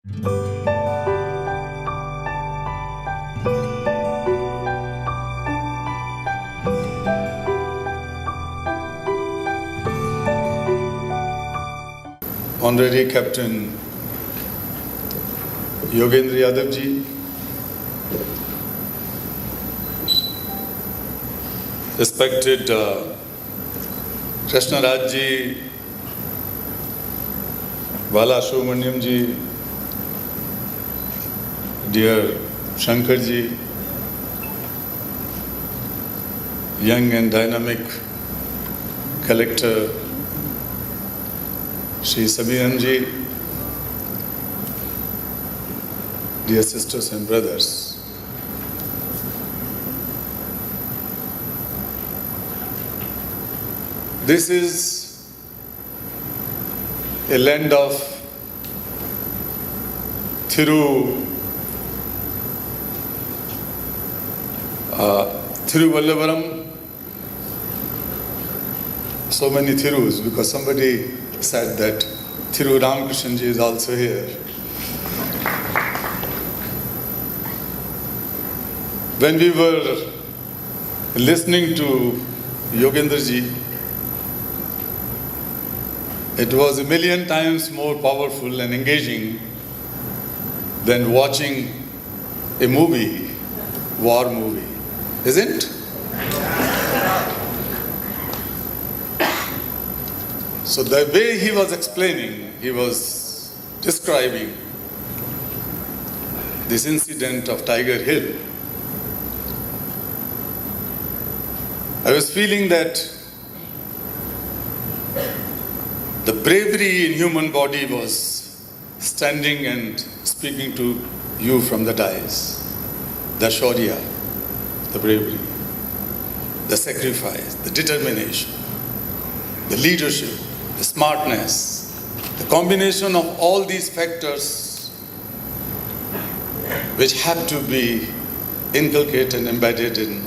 Honorary Captain Yogendra Yadav ji, respected Krishna Raj ji, Bala Subramaniam ji, dear Shankar ji, young and dynamic collector Shri ji, dear sisters and brothers, this is a land of Thiruvallavaram. So many Thirus, because somebody said that Thiru Ramakrishna ji is also here. When we were listening to Yogendra ji, it was a million times more powerful and engaging than watching a movie, war movie, isn't it? So the way he was explaining, he was describing this incident of Tiger Hill, I was feeling that the bravery in human body was standing and speaking to you from the dais. The shaurya, the bravery, the sacrifice, the determination, the leadership, the smartness, the combination of all these factors which have to be inculcated and embedded in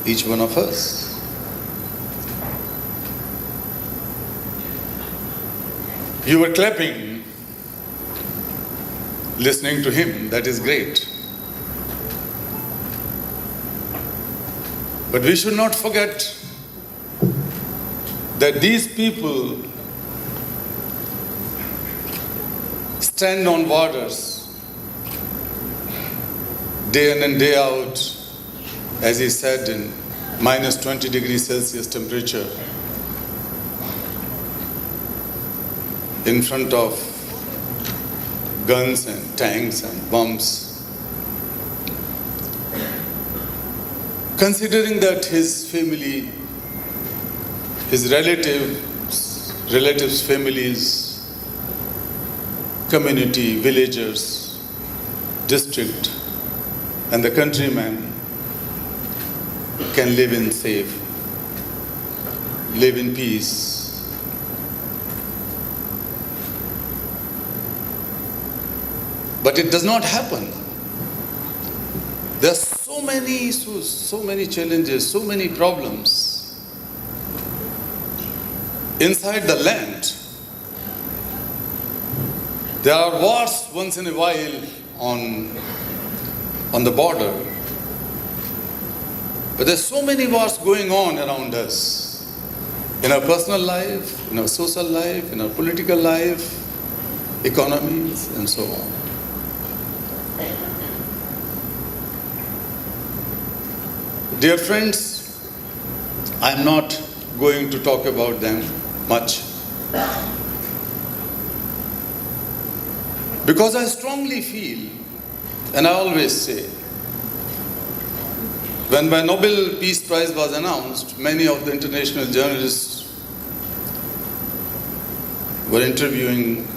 each one of us. You were clapping, listening to him, that is great. But we should not forget that these people stand on waters day in and day out, as he said, in minus 20 degrees Celsius temperature, in front of guns and tanks and bombs. Considering that his family, his relatives' families, community, villagers, district, and the countrymen can live in safe, live in peace. But it does not happen. There are so many issues, so many challenges, so many problems inside the land. There are wars once in a while on the border. But there's so many wars going on around us. In our personal life, in our social life, in our political life, economies, and so on. Dear friends, I'm not going to talk about them much, because I strongly feel, and I always say, when my Nobel Peace Prize was announced, many of the international journalists were interviewing.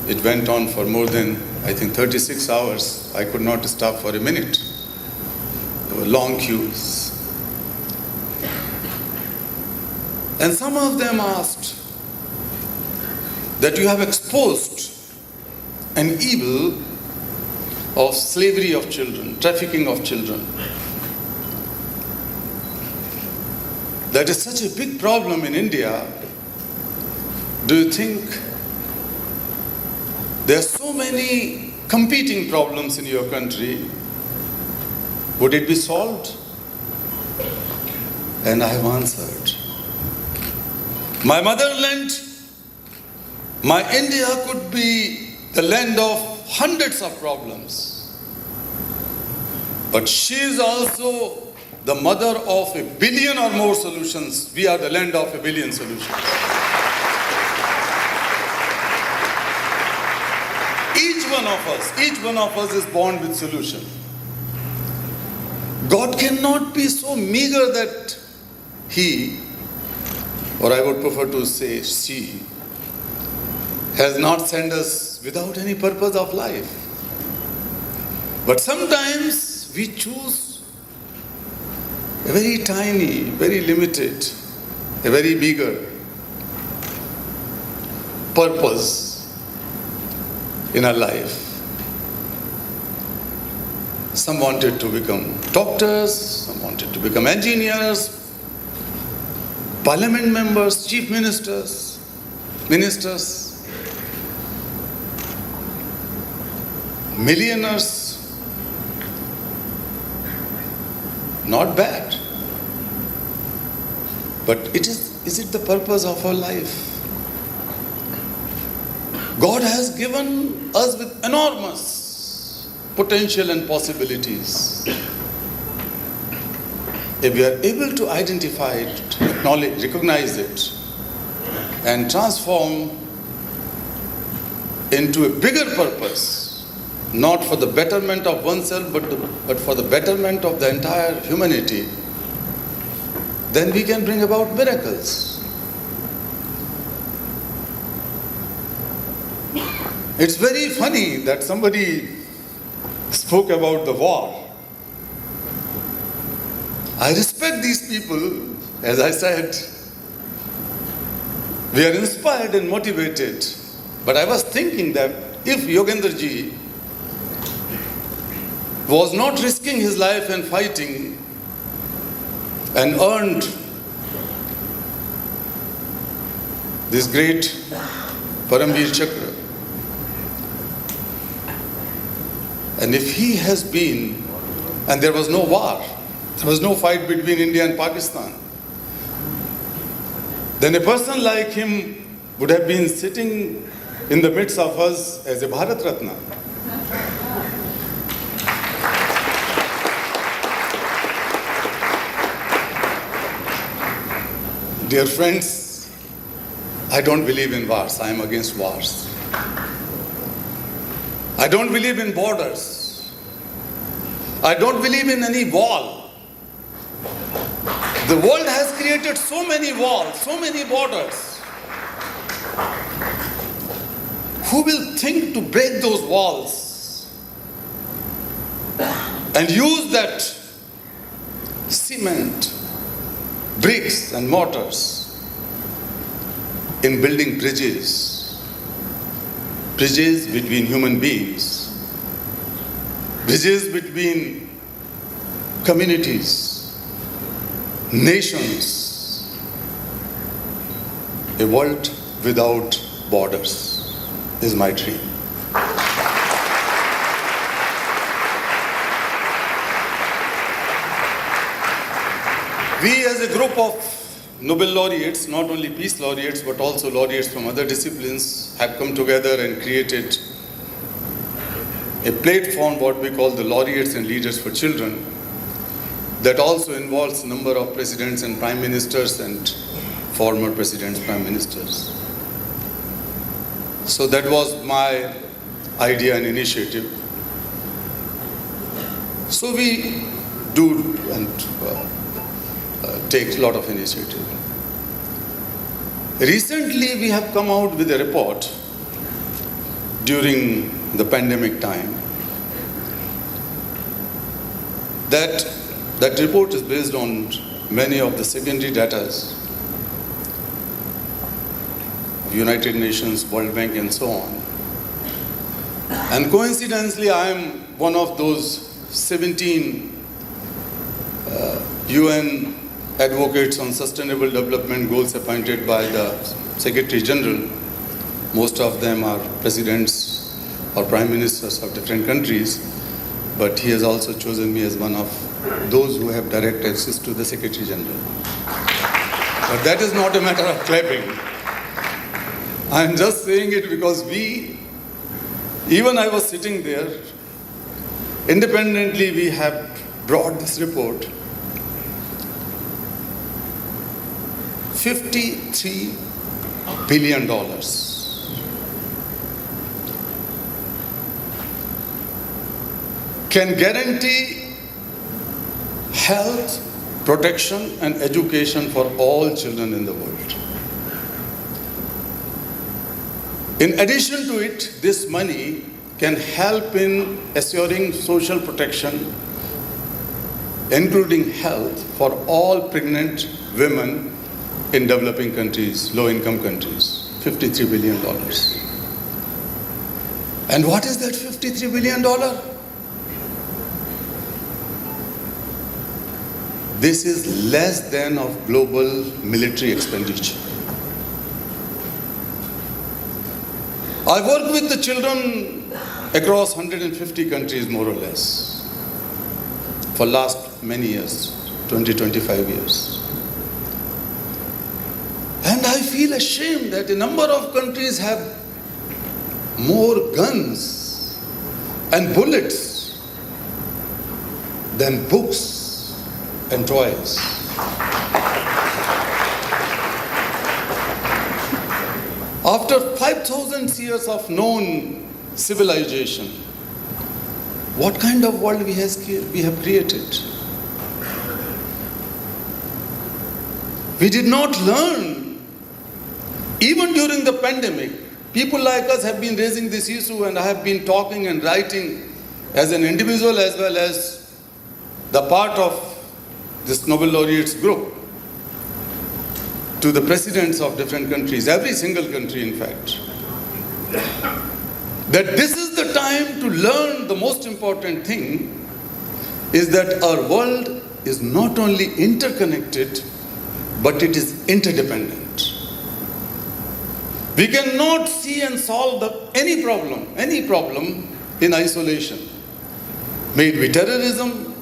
It went on for more than, I think, 36 hours. I could not stop for a minute. There were long queues. And some of them asked that you have exposed an evil of slavery of children, trafficking of children. That is such a big problem in India. Do you think There are so many competing problems in your country. Would it be solved? And I have answered. My motherland, my India could be the land of hundreds of problems. But she is also the mother of 1 billion or more solutions. We are the land of 1 billion solutions. Each one of us is born with solution. God cannot be so meager that he, or I would prefer to say she, has not sent us without any purpose of life. But sometimes we choose a very tiny, very limited, a very meager purpose in our life. Some wanted to become doctors, some wanted to become engineers, parliament members, chief ministers, millionaires. Not bad. But is it the purpose of our life? God has given us with enormous potential and possibilities. If we are able to identify it, acknowledge, recognize it, and transform into a bigger purpose, not for the betterment of oneself, but for the betterment of the entire humanity, then we can bring about miracles. It's very funny that somebody spoke about the war. I respect these people. As I said, we are inspired and motivated. But I was thinking that if Yogendra ji was not risking his life and fighting and earned this great Paramveer Chakra, and if he has been, and there was no war, there was no fight between India and Pakistan, then a person like him would have been sitting in the midst of us as a Bharat Ratna. Dear friends, I don't believe in wars. I am against wars. I don't believe in borders. I don't believe in any wall. The world has created so many walls, so many borders. Who will think to break those walls and use that cement, bricks and mortars in building bridges between human beings, bridges between communities, nations, a world without borders is my dream. We as a group of Nobel laureates, not only peace laureates but also laureates from other disciplines, have come together and created a platform, what we call the Laureates and Leaders for Children, that also involves a number of presidents and prime ministers and former presidents, prime ministers. So that was my idea and initiative. So we do and take a lot of initiative. Recently we have come out with a report during the pandemic time. That report is based on many of the secondary data of United Nations, World Bank and so on. And coincidentally I am one of those 17 UN advocates on sustainable development goals appointed by the Secretary General. Most of them are presidents or prime ministers of different countries, but he has also chosen me as one of those who have direct access to the Secretary General. But that is not a matter of clapping. I am just saying it because even I was sitting there, independently we have brought this report. $53 billion. Can guarantee health, protection and education for all children in the world. In addition to it, this money can help in assuring social protection, including health, for all pregnant women in developing countries, low-income countries. $53 billion. And what is that $53 billion? This is less than of global military expenditure. I work with the children across 150 countries, more or less, for last many years, 20-25 years. And I feel ashamed that a number of countries have more guns and bullets than books and toys. After 5,000 years of known civilization, what kind of world we have created? We did not learn. Even during the pandemic, people like us have been raising this issue, and I have been talking and writing as an individual as well as the part of this Nobel laureates group to the presidents of different countries, every single country in fact, that this is the time to learn. The most important thing is that our world is not only interconnected, but it is interdependent. We cannot see and solve any problem in isolation. May it be terrorism,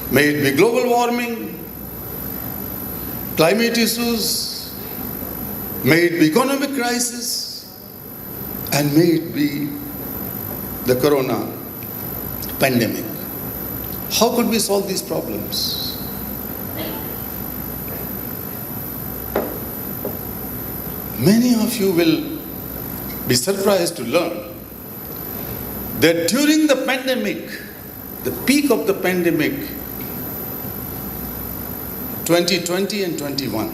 may it be global warming, climate issues, may it be economic crisis, and may it be the corona pandemic. How could we solve these problems? Many of you will be surprised to learn that during the pandemic, the peak of the pandemic, 2020 and 21,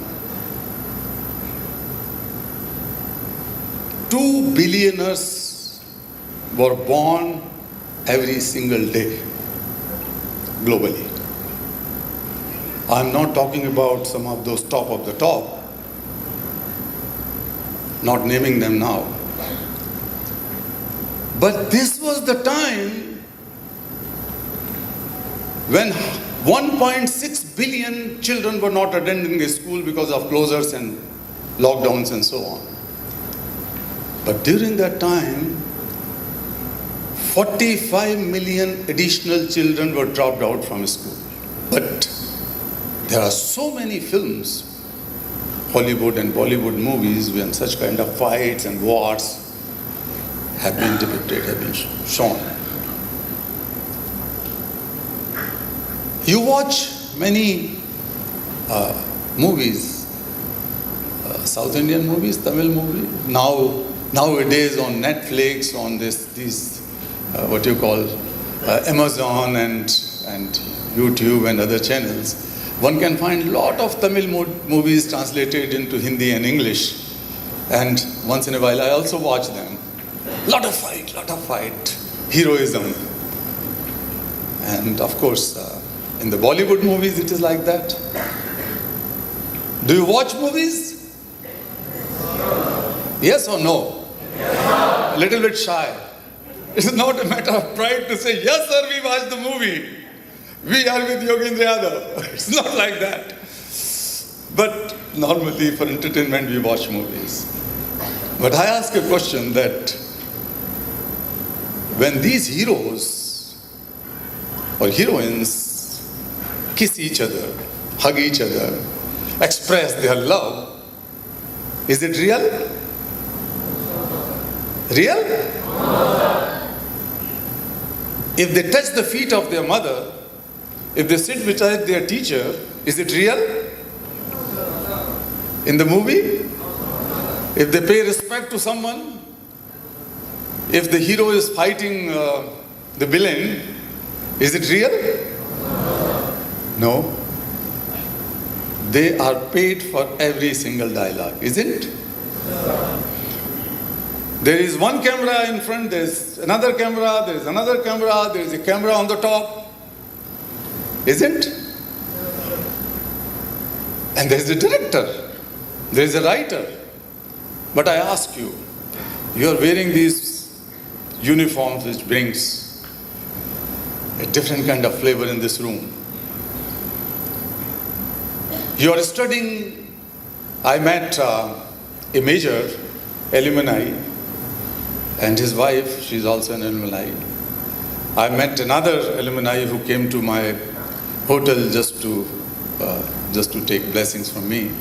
2 billionaires were born every single day globally. I'm not talking about some of those top of the top, not naming them now. But this was the time when 1.6 billion children were not attending a school because of closures and lockdowns and so on. But during that time, 45 million additional children were dropped out from school. But there are so many films, Hollywood and Bollywood movies, when such kind of fights and wars have been depicted, have been shown. You watch many movies, South Indian movies, Tamil movies, nowadays on Netflix, on these what you call Amazon and YouTube and other channels, one can find a lot of Tamil movies translated into Hindi and English. And once in a while I also watch them. Lot of fight, heroism. And of course, in the Bollywood movies it is like that. Do you watch movies? Yes or no? A little bit shy. It is not a matter of pride to say, yes sir, we watched the movie. We are with Yogendra Yadav. It's not like that. But normally for entertainment we watch movies. But I ask a question that when these heroes or heroines kiss each other, hug each other, express their love, is it real? Real? If they touch the feet of their mother, if they sit beside their teacher, is it real? In the movie? If they pay respect to someone, if the hero is fighting the villain, is it real? No. They are paid for every single dialogue, isn't? There is one camera in front, there is another camera, there is another camera, there is a camera on the top, isn't? And there is a director, there is a writer. But I ask you, you are wearing these uniforms which brings a different kind of flavor in this room. You are studying. I met a major alumni and his wife, she is also an alumni. I met another alumni who came to my hotel just to take blessings from me,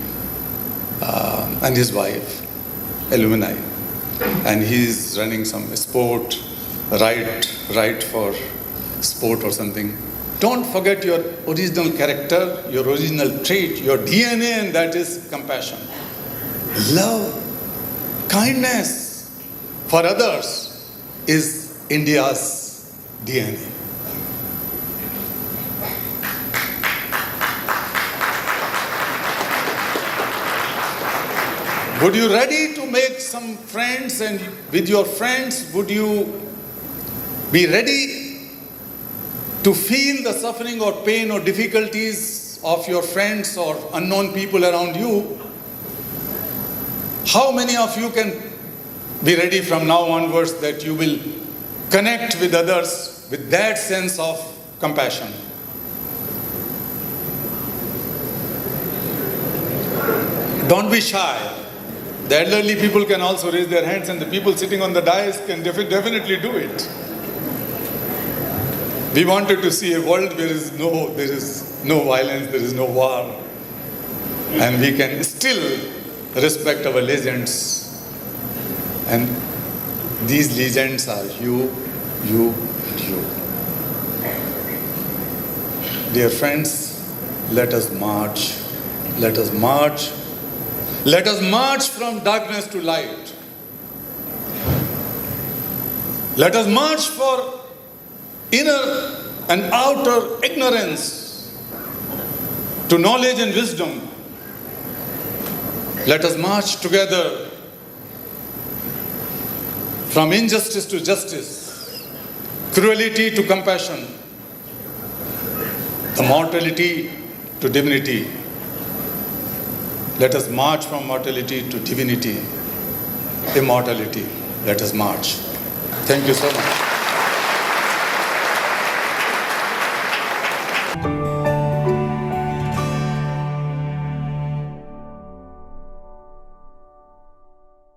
and his wife, alumni. And he is running some sport, right for sport or something. Don't forget your original character, your original trait, your DNA, and that is compassion. Love, kindness for others is India's DNA. Would you ready to make some friends, and with your friends, would you be ready to feel the suffering or pain or difficulties of your friends or unknown people around you? How many of you can be ready from now onwards that you will connect with others with that sense of compassion? Don't be shy. The elderly people can also raise their hands, and the people sitting on the dais can definitely do it. We wanted to see a world where there is no violence, there is no war, and we can still respect our legends. And these legends are you. Dear friends, let us march. Let us march. Let us march from darkness to light. Let us march for inner and outer ignorance to knowledge and wisdom. Let us march together from injustice to justice, cruelty to compassion, the mortality to divinity. Let us march from mortality to divinity, immortality. Let us march. Thank you so much.